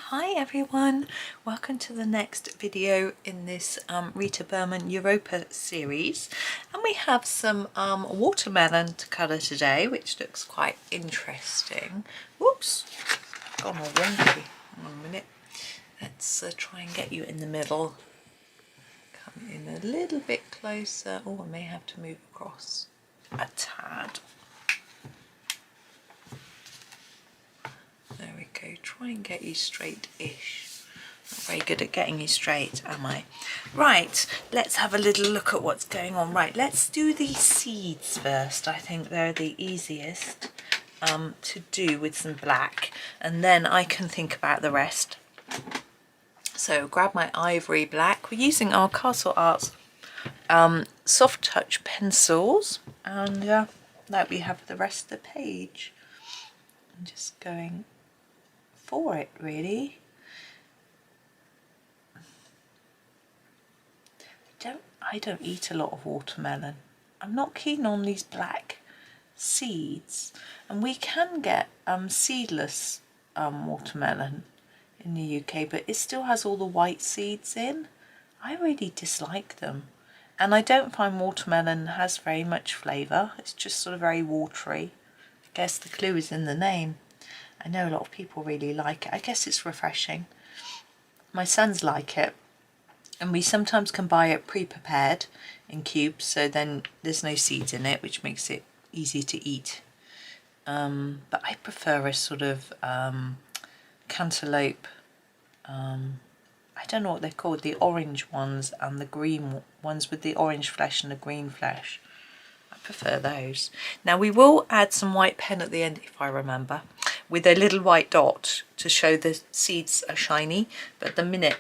Hi everyone, welcome to the next video in this Rita Berman Europa series, and we have some watermelon to colour today, which looks quite interesting. Whoops, gone all wonky. Hang on a minute. Let's try and get you in the middle. Come in a little bit closer. Oh, I may have to move across a tad. There we go, try and get you straight-ish. Not very good at getting you straight, am I? Right, let's have a little look at what's going on. Right, let's do these seeds first. I think they're the easiest to do with some black, and then I can think about the rest. So grab my ivory black. We're using our Castle Arts soft touch pencils, and like we have the rest of the page. I'm just going for it, really. I don't eat a lot of watermelon. I'm not keen on these black seeds, and we can get seedless watermelon in the UK, but it still has all the white seeds in. I really dislike them, and I don't find watermelon has very much flavour. It's just sort of very watery. I guess the clue is in the name. I know a lot of people really like it. I guess it's refreshing. My sons like it, and we sometimes can buy it pre-prepared in cubes, so then there's no seeds in it, which makes it easy to eat. But I prefer a sort of cantaloupe, I don't know what they're called, the orange ones and the green ones with the orange flesh and the green flesh. I prefer those. Now we will add some white pen at the end, if I remember, with a little white dot to show the seeds are shiny, but at the minute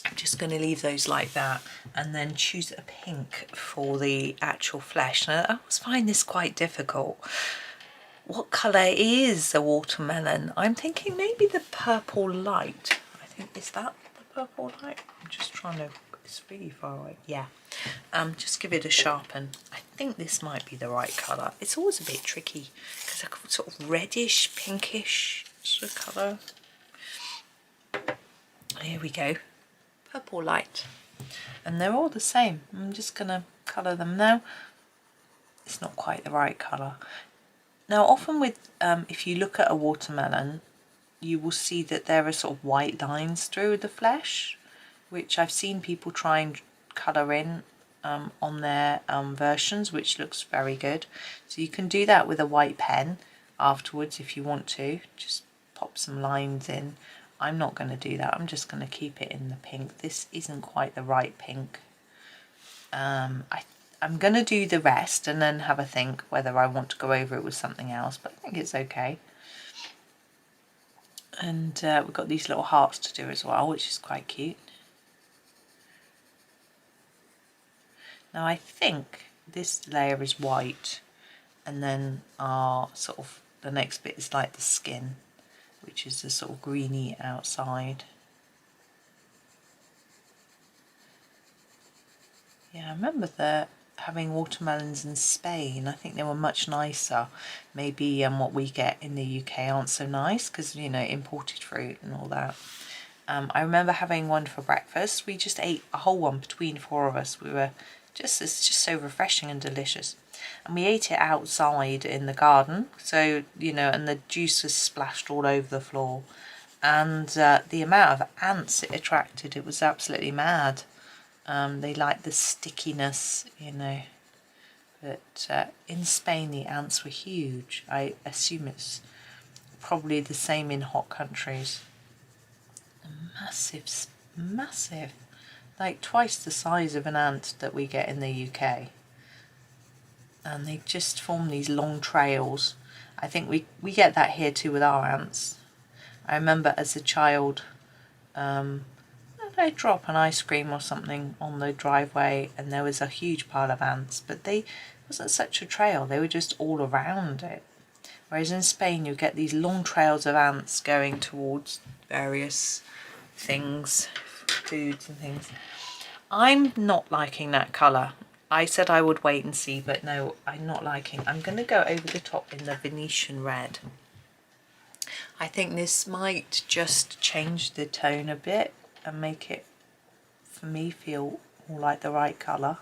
I'm just going to leave those like that, and then choose a pink for the actual flesh. Now I always find this quite difficult. What colour is a watermelon? I'm thinking maybe the purple light. I think, is that the purple light? I'm just trying to, it's really far away. Yeah. Just give it a sharpen. I think this might be the right colour. It's always a bit tricky because they're sort of reddish, pinkish sort of colour. Here we go. Purple light. And they're all the same. I'm just going to colour them now. It's not quite the right colour. Now often with, if you look at a watermelon, you will see that there are sort of white lines through the flesh, which I've seen people try and colour in on their versions, which looks very good. So you can do that with a white pen afterwards if you want to. Just pop some lines in. I'm not going to do that. I'm just going to keep it in the pink. This isn't quite the right pink. I'm going to do the rest and then have a think whether I want to go over it with something else, but I think it's okay. And we've got these little hearts to do as well, which is quite cute. Now I think this layer is white, and then our sort of the next bit is like the skin, which is the sort of greeny outside. Yeah, I remember having watermelons in Spain. I think they were much nicer. Maybe what we get in the UK aren't so nice because, you know, imported fruit and all that. I remember having one for breakfast. We just ate a whole one between four of us. It's just so refreshing and delicious. And we ate it outside in the garden. So, you know, and the juice was splashed all over the floor. And the amount of ants it attracted, it was absolutely mad. They like the stickiness, you know, but in Spain the ants were huge. I assume it's probably the same in hot countries. Massive, like twice the size of an ant that we get in the UK. And they just form these long trails. I think we get that here too with our ants. I remember as a child, I'd drop an ice cream or something on the driveway and there was a huge pile of ants, but it wasn't such a trail, they were just all around it. Whereas in Spain you get these long trails of ants going towards various things, foods and things. I'm not liking that colour. I said I would wait and see, but no, I'm not liking. I'm going to go over the top in the Venetian red. I think this might just change the tone a bit and make it, for me, feel more like the right colour.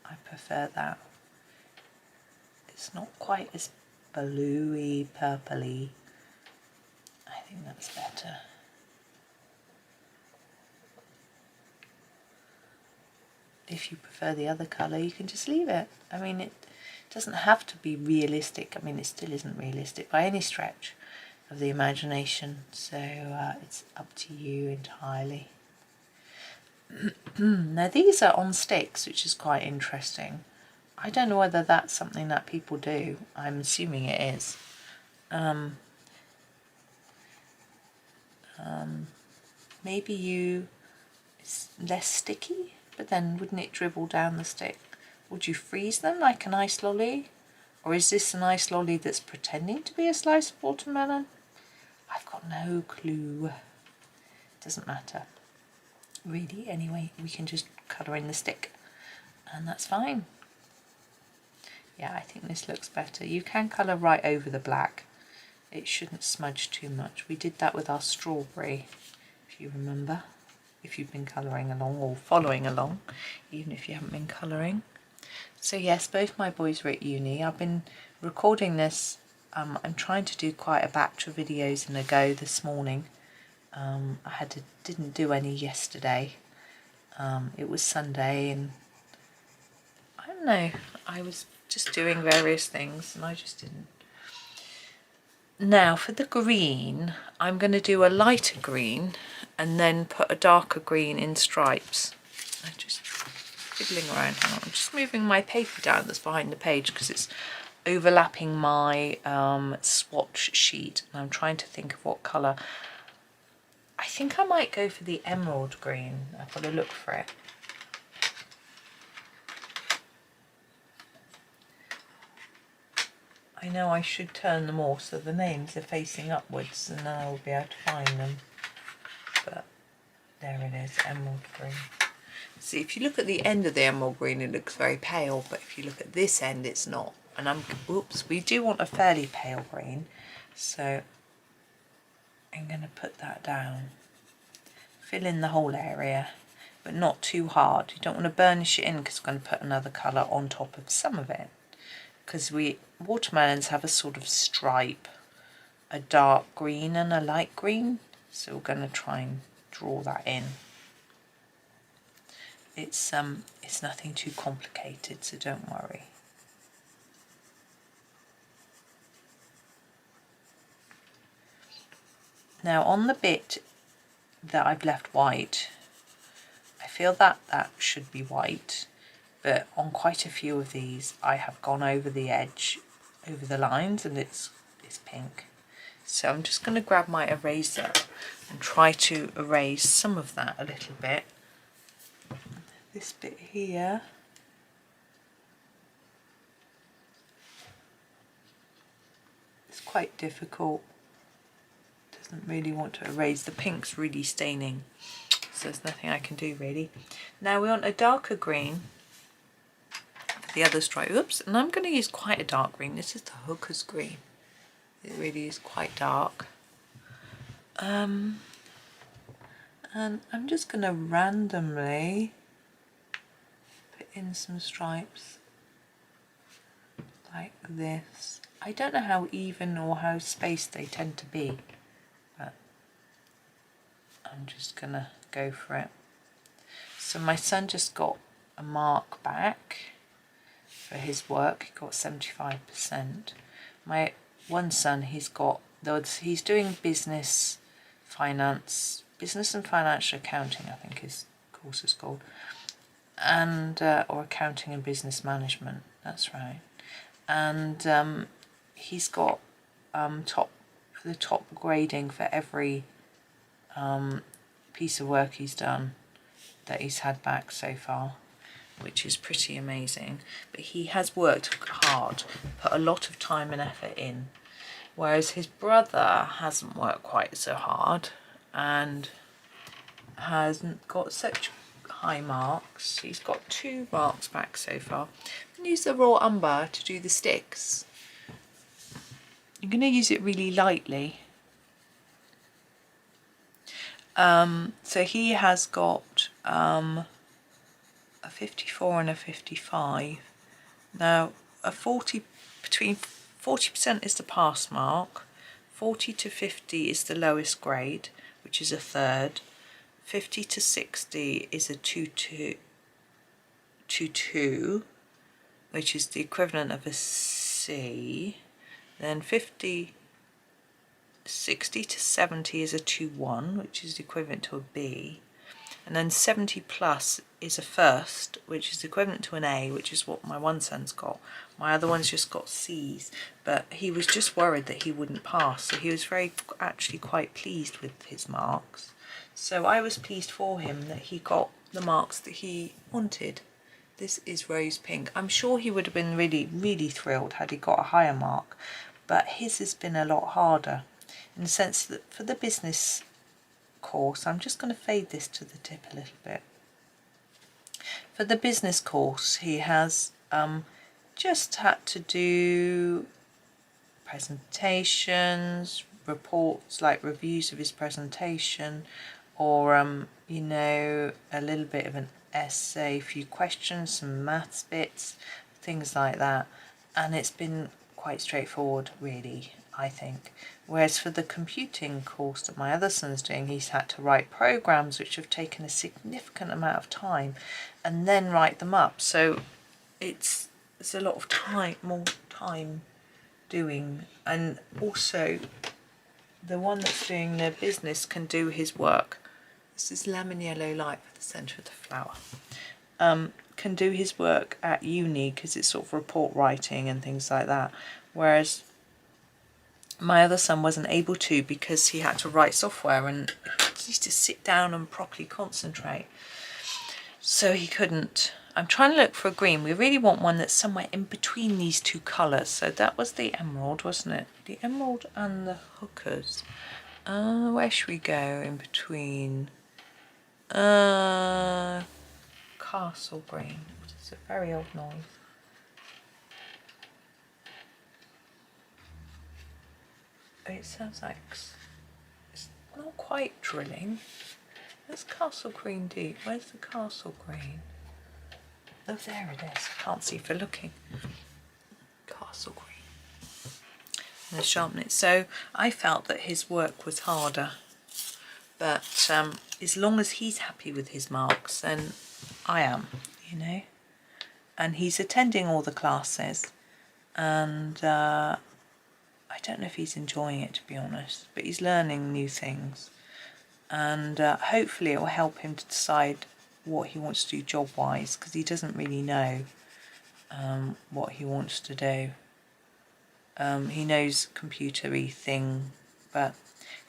I prefer that. It's not quite as bluey, purpley. I think that's better. If you prefer the other colour, you can just leave it. I mean, it doesn't have to be realistic. I mean, it still isn't realistic by any stretch of the imagination, so it's up to you entirely. Now these are on sticks, which is quite interesting. I don't know whether that's something that people do. I'm assuming it is. Maybe it's less sticky, but then wouldn't it dribble down the stick? Would you freeze them like an ice lolly? Or is this an ice lolly that's pretending to be a slice of watermelon? I've got no clue. Doesn't matter. Really, anyway, we can just colour in the stick and that's fine. Yeah, I think this looks better. You can colour right over the black. It shouldn't smudge too much. We did that with our strawberry, if you remember, if you've been colouring along or following along, even if you haven't been colouring. So yes, both my boys were at uni. I've been recording this. I'm trying to do quite a batch of videos in a go this morning. I didn't do any yesterday. It was Sunday and I don't know, I was just doing various things and I just didn't. Now for the green, I'm going to do a lighter green and then put a darker green in stripes. I'm just fiddling around. Hang on, I'm just moving my paper down that's behind the page because it's overlapping my swatch sheet and I'm trying to think of what colour. I think I might go for the emerald green. I've got to look for it. I know I should turn them all so the names are facing upwards and then I'll be able to find them. But there it is, emerald green. See, if you look at the end of the emerald green, it looks very pale, but if you look at this end, it's not. And oops, we do want a fairly pale green, so I'm going to put that down. Fill in the whole area, but not too hard. You don't want to burnish it in because we're going to put another colour on top of some of it. Because watermelons have a sort of stripe, a dark green and a light green, so we're going to try and draw that in. It's nothing too complicated, so don't worry. Now on the bit that I've left white, I feel that should be white, but on quite a few of these I have gone over the edge, over the lines, and it's pink. So I'm just going to grab my eraser and try to erase some of that a little bit. This bit here. It's quite difficult. Doesn't really want to erase. The pink's really staining, so there's nothing I can do really. Now we want a darker green for the other stripe. Oops, and I'm going to use quite a dark green. This is the hooker's green. It really is quite dark. And I'm just going to randomly put in some stripes like this. I don't know how even or how spaced they tend to be, but I'm just gonna go for it. So my son just got a mark back for his work. He got 75%. My one son, he's doing business and financial accounting, I think his course is called, and or accounting and business management. That's right. And he's got top grading for every piece of work he's done that he's had back so far, which is pretty amazing. But he has worked hard, put a lot of time and effort in, whereas his brother hasn't worked quite so hard and hasn't got such high marks. He's got 2 marks back so far. And used the raw umber to do the sticks, I'm going to use it really lightly. So he has got a 54 and a 55. Now a 40, between 40% is the pass mark, 40 to 50 is the lowest grade, which is a third, 50 to 60 is a 2-2, which is the equivalent of a C, then 60 to 70 is a 2-1, which is equivalent to a B, and then 70 plus is a first, which is equivalent to an A, which is what my one son's got. My other one's just got C's, but he was just worried that he wouldn't pass, so he was actually quite pleased with his marks. So I was pleased for him that he got the marks that he wanted. This is rose pink. I'm sure he would have been really, really thrilled had he got a higher mark, but his has been a lot harder in the sense that for the business course, I'm just going to fade this to the tip a little bit. For the business course, he has just had to do presentations, reports, like reviews of his presentation, or you know, a little bit of an essay, a few questions, some maths bits, things like that, and it's been quite straightforward really, I think. Whereas for the computing course that my other son's doing, he's had to write programs which have taken a significant amount of time and then write them up, so it's a lot of time, more time doing. And also the one that's doing the business can do his work, this is lemon yellow light for the centre of the flower, can do his work at uni because it's sort of report writing and things like that, whereas my other son wasn't able to because he had to write software and he used to sit down and properly concentrate, so he couldn't. I'm trying to look for a green. We really want one that's somewhere in between these two colours. So that was the emerald, wasn't it? The emerald and the hookers. Where should we go in between? Castle green. It's a very old noise. It sounds like it's not quite drilling. Where's castle green deep? Where's the castle green? Oh, there it is. I can't see for looking. Castle green. And the sharpen it. So I felt that his work was harder, but as long as he's happy with his marks, then I am, you know. And he's attending all the classes, and I don't know if he's enjoying it, to be honest, but he's learning new things, and hopefully it will help him to decide what he wants to do job-wise, because he doesn't really know what he wants to do. He knows computer-y thing, but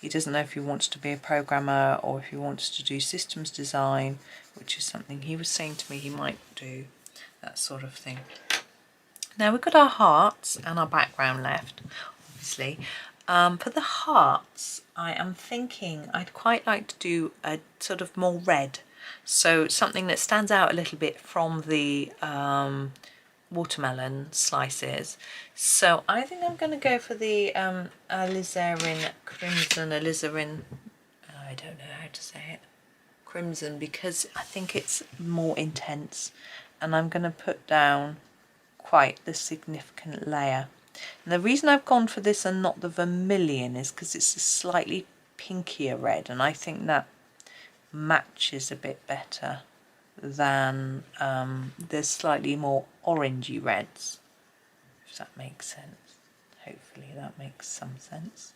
he doesn't know if he wants to be a programmer or if he wants to do systems design, which is something he was saying to me he might do, that sort of thing. Now we've got our hearts and our background left, obviously. For the hearts, I am thinking I'd quite like to do a sort of more red, so something that stands out a little bit from the watermelon slices. So I think I'm going to go for the alizarin, alizarin, I don't know how to say it, crimson, because I think it's more intense, and I'm going to put down quite the significant layer. And the reason I've gone for this and not the vermilion is because it's a slightly pinkier red, and I think that matches a bit better than the slightly more orangey reds, if that makes sense. Hopefully that makes some sense.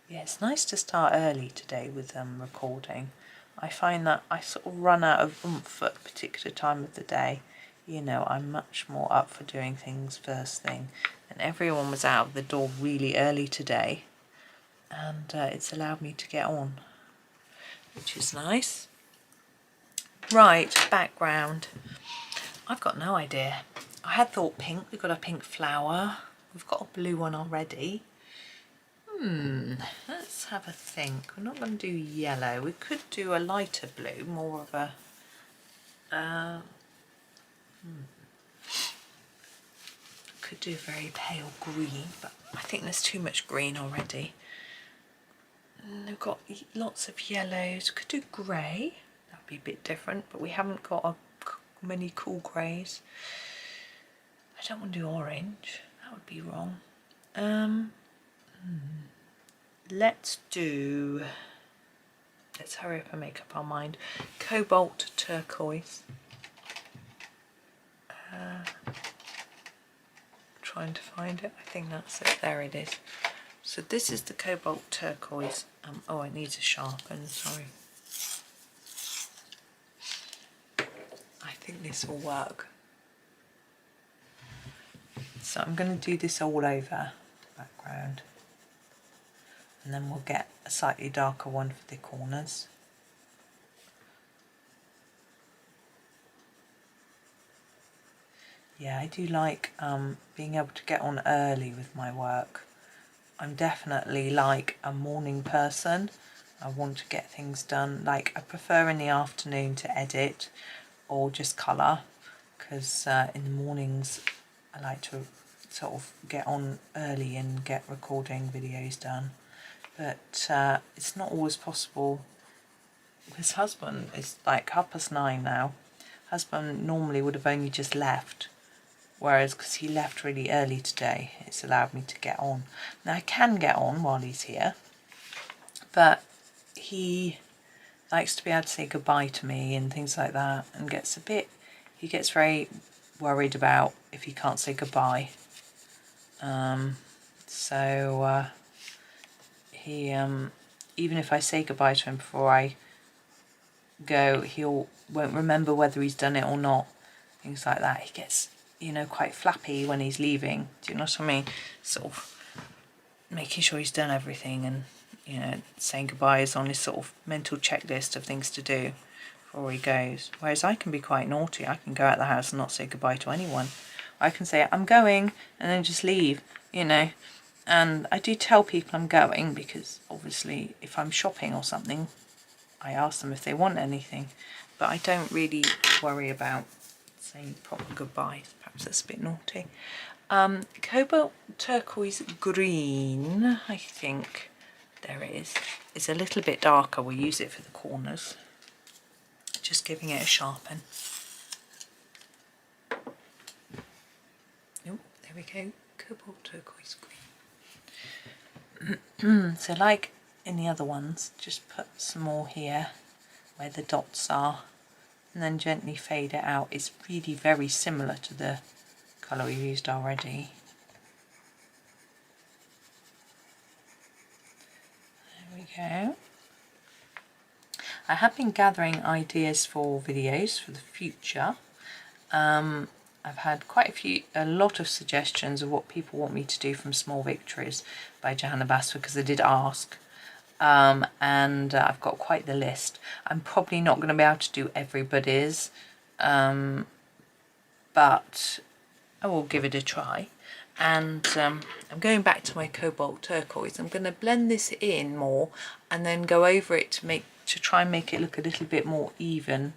Yeah, it's nice to start early today with recording. I find that I sort of run out of oomph at a particular time of the day. You know, I'm much more up for doing things first thing, and everyone was out of the door really early today, and it's allowed me to get on, which is nice. Right, background. I've got no idea. I had thought pink. We've got a pink flower. We've got a blue one already. Let's have a think. We're not going to do yellow. We could do a lighter blue, more of a could do a very pale green, but I think there's too much green already. And we've got lots of yellows. Could do grey. That'd be a bit different, but we haven't got many cool greys. I don't want to do orange. That would be wrong. Let's hurry up and make up our mind. Cobalt turquoise. Trying to find it. I think that's it. There it is. So this is the cobalt turquoise. Oh, it needs a sharpen. Sorry. I think this will work. So I'm going to do this all over background, and then we'll get a slightly darker one for the corners. Yeah, I do like being able to get on early with my work. I'm definitely like a morning person. I want to get things done. Like, I prefer in the afternoon to edit or just colour, because in the mornings I like to sort of get on early and get recording videos done. But it's not always possible. His husband is like 9:30 now. Husband normally would have only just left, whereas because he left really early today, it's allowed me to get on. Now I can get on while he's here, but he likes to be able to say goodbye to me and things like that, and he gets very worried about if he can't say goodbye. He even if I say goodbye to him before I go, won't remember whether he's done it or not, things like that. He gets, quite flappy when he's leaving. Do you know what I mean? Sort of making sure he's done everything, and saying goodbye is on his sort of mental checklist of things to do before he goes. Whereas I can be quite naughty. I can go out the house and not say goodbye to anyone. I can say I'm going and then just leave, And I do tell people I'm going, because obviously if I'm shopping or something, I ask them if they want anything. But I don't really worry about saying proper goodbyes. Perhaps that's a bit naughty. Cobalt turquoise green, I think. There it is. It's a little bit darker. We'll use it for the corners. Just giving it a sharpen. Oh, there we go. Cobalt turquoise green. So like in the other ones, just put some more here where the dots are, and then gently fade it out. It's really very similar to the colour we used already. There we go. I have been gathering ideas for videos for the future. I've had a lot of suggestions of what people want me to do from Small Victories by Johanna Basford, because they did ask. And I've got quite the list. I'm probably not going to be able to do everybody's, but I will give it a try. And I'm going back to my cobalt turquoise. I'm going to blend this in more and then go over it to try and make it look a little bit more even.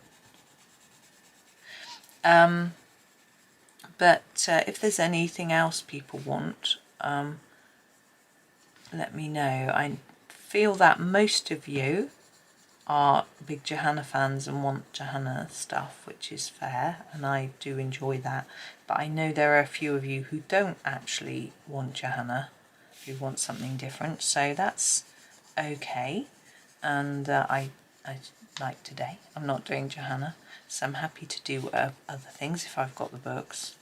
But if there's anything else people want, let me know. I feel that most of you are big Johanna fans and want Johanna stuff, which is fair, and I do enjoy that. But I know there are a few of you who don't actually want Johanna, who want something different, so that's okay. And I like today, I'm not doing Johanna, so I'm happy to do other things if I've got the books.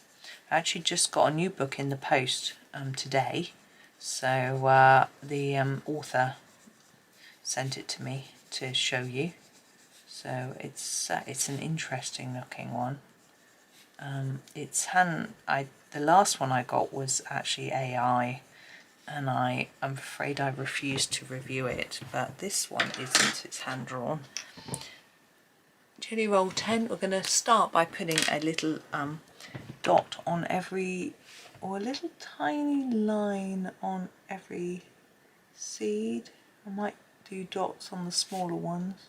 I actually just got a new book in the post today, so the author sent it to me to show you. So it's an interesting looking one. The last one I got was actually AI, and I'm afraid I refused to review it, but this one isn't. It's hand drawn. Jelly roll 10. We're going to start by putting a little dot on every, or a little tiny line on every seed. I might do dots on the smaller ones.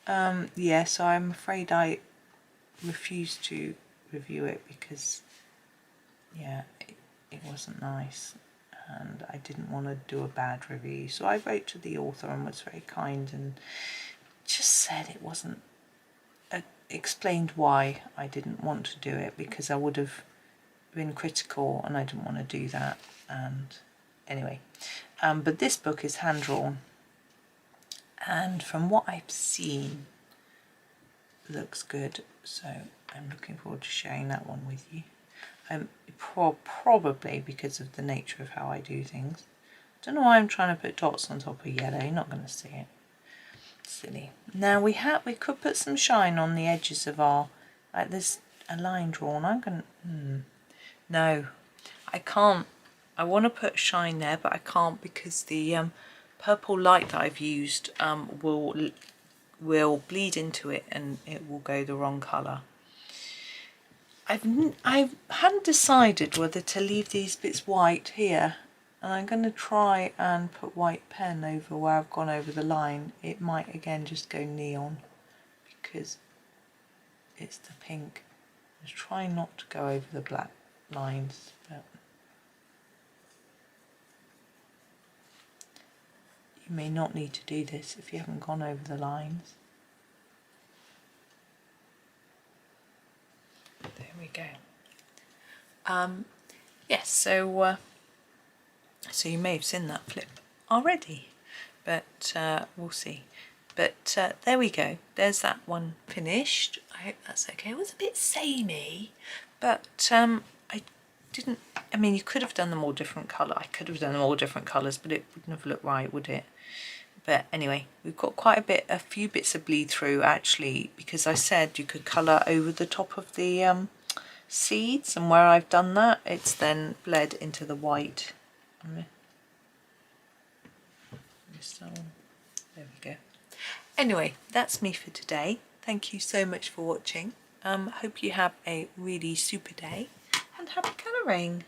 Yeah, so I'm afraid I refuse to review it because yeah, it wasn't nice, and I didn't want to do a bad review, so I wrote to the author and was very kind and just said it wasn't, explained why I didn't want to do it, because I would have been critical and I didn't want to do that. And anyway, but this book is hand drawn, and from what I've seen, looks good, so I'm looking forward to sharing that one with you. Probably because of the nature of how I do things. Don't know why I'm trying to put dots on top of yellow. You're not going to see it. Silly. Now we could put some shine on the edges of our, like there's a line drawn. I'm going to, no, I can't. I want to put shine there, but I can't because the purple light that I've used will bleed into it and it will go the wrong colour. I hadn't decided whether to leave these bits white here, and I'm going to try and put white pen over where I've gone over the line. It might again just go neon because it's the pink. I was trying not to go over the black lines, but you may not need to do this if you haven't gone over the lines. There we go. Yes, so you may have seen that flip already, but we'll see. But there we go. There's that one finished. I hope that's okay. It was a bit samey, but I mean, you could have done them all different colour. I could have done them all different colours, but it wouldn't have looked right, would it? But anyway, we've got a few bits of bleed through actually, because I said you could colour over the top of the seeds, and where I've done that, it's then bled into the white. There we go. Anyway, that's me for today. Thank you so much for watching. Hope you have a really super day and happy colouring.